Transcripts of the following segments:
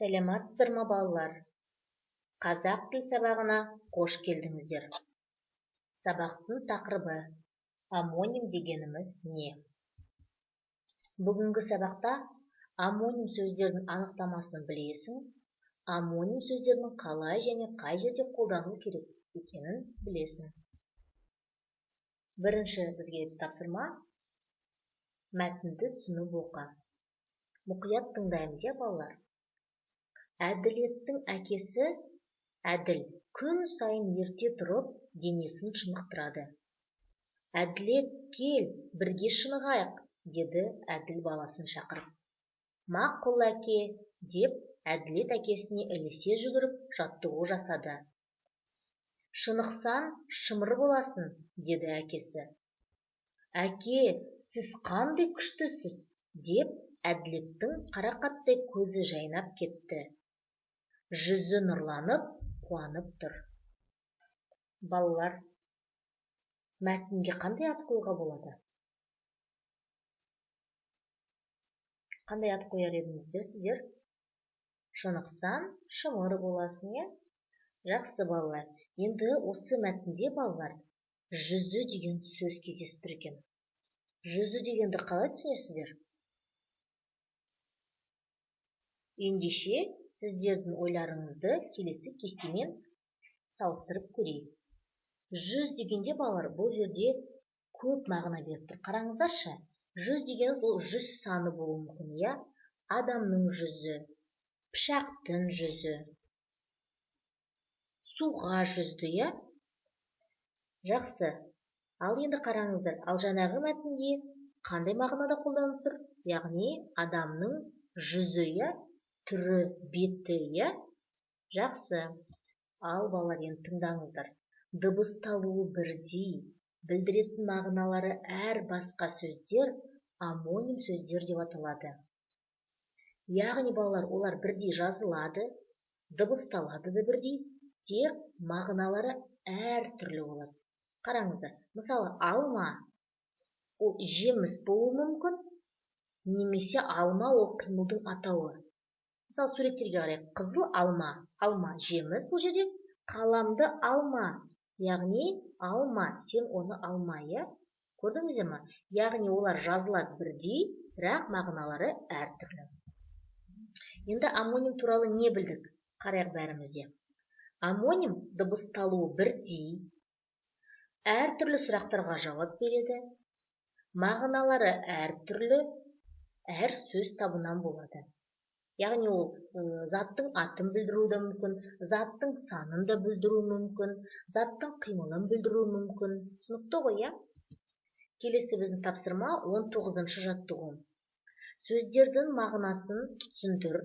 Сәлематсыздар ма балалар? Қазақ тіл сабағына қош келдіңіздер. Сабақтың тақырыбы амоним дегеніміз не? Бүгінгі сабақта амоним сөздердің анықтамасын білесің, амоним сөздердің қалай және қай жерде қолдану керек екенін білесің. Бірінші бізге тапсырма мәтінді түсініп оқы. Мұқият тыңдаймыз, балалар. Әділеттің әкесі әділ күн сайын ерте тұрып денесін шынықтырады. Әділет, кел, бірге шынығайық, деді әділ баласын шақырып. Мақұл әке, деп әділет әкесіне ілесе жүгіріп жаттығу жасады. Шынықсан, шымыр боласын, деді әкесі. Әке, сіз қандай күштісіз, деп әділеттің қарақаттай көзі жайнап кетті. Жүзі нұрланып, қуанып тұр. Балалар, мәтінге қандай ат қоюға болады? Қандай ат қояр едіңіздер сіздер? Шынықсан, шымыр боласын, е? Жақсы, балалар. Енді осы мәтінде, балалар, жүзі деген сөз кездесіп екен. Жүзі дегенді қалай түсінесіздер? Ендеше сіздердің ойларыңызды келесі кестемен салыстырып көрейік. Жүз дегенде, балалар, бұл жерде көп мағына беріп тұр. Қараңыздаршы, жүз деген бұл 100 саны болуы мүмкін, я? Адамның жүзі, пышақтың жүзі, суға жүзді, я? Жақсы. Ал енді қараңыздар, ал жаңағы мәтінде қандай мағынада қолданылып тұр? Яғни адамның жүзі, я? Түрі, беті, я? Жақсы. Ал балалар, енді тыңдаңыздар. Дыбысталуы бірдей, білдіретін мағыналары әр басқа сөздер амоним сөздер деп аталады. Яғни балалар, олар бірдей жазылады, дыбысталады да бірдей, тек мағыналары әр түрлі болады. Қараңыздар, мысалы, алма ол жеміс болуы мүмкін, немесе алма ол қимылдың атауы. Мысалы, суреттерге қарайық. Қызыл алма, алма жеміс бұл жерде, қаламды алма, яғни алма, сен оны алма, я? Көрдіңіздер ме? Яғни олар жазылады бірдей, бірақ мағыналары әртүрлі. Енді амоним туралы не білдік? Қарайық бәрімізде. Амоним дыбысталуы бірдей, әртүрлі сұрақтарға жауап береді, мағыналары әртүрлі, әр сөз табынан болады. Яғни ол заттың атын білдіруі мүмкін, заттың санын да білдіруі мүмкін, заттың қимылын білдіруі мүмкін. Түсінікті ғой, я? Келесі біздің тапсырма 19-шы жаттығу. Сөздердің мағынасын түсіндір.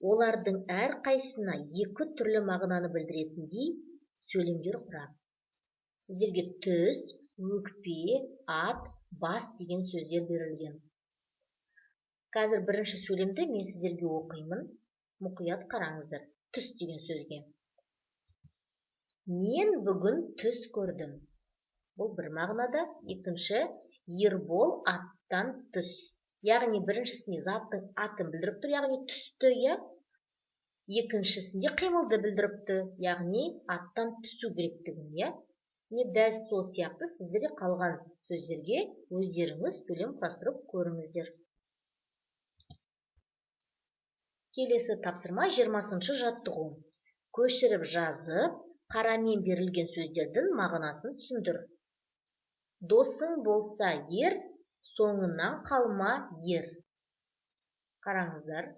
Олардың әр қайсына екі түрлі мағынаны білдіретіндей сөйлемдер құрап. Сіздерге түс, өкпе, ат, бас деген сөздер берілген. Қазір бірінші сөйлемді мен сіздерге оқимын. Мұқият қараңыздар. Түс деген сөзге. Мен бүгін түс көрдім. Бұл бір мағынада. Екінші, Ербол аттан түс. Яғни біріншісінде заттың атын білдіріп тұр, яғни түсті, я? Екіншісінде қимылды білдіріп тұр, яғни аттан түсу керектігін, я? Дәл сол сияқты сіздерге қалған сөздерге өздеріңіз сөйлем құрастырып көріңіздер. Келесі тапсырма 20-шы жаттығу. Көшіріп жазып, қарамен берілген сөздердің мағынасын түсіндір. Досың болса ер, соңынан қалма ер. Қараңыздар.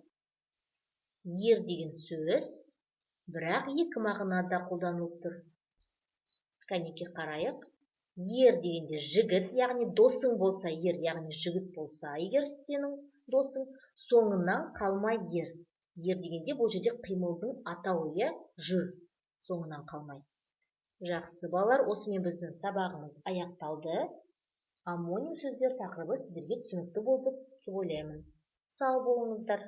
Ер деген сөз, бірақ екі мағынада қолданылып тұр. Кәнеке қарайық. Ер дегенде жігіт, яғни досың болса ер, яғни жігіт болса, егер сенің досың, соңынан қалма ер. Ер дегенде бұл жерде қимылдың атауы, жүр, соңынан қалмай. Жақсы, балалар, осымен біздің сабағымыз аяқталды. Амоним сөздер тақырыбы сіздерге түсінікті болды деп ойлаймын. Сау болыңыздар.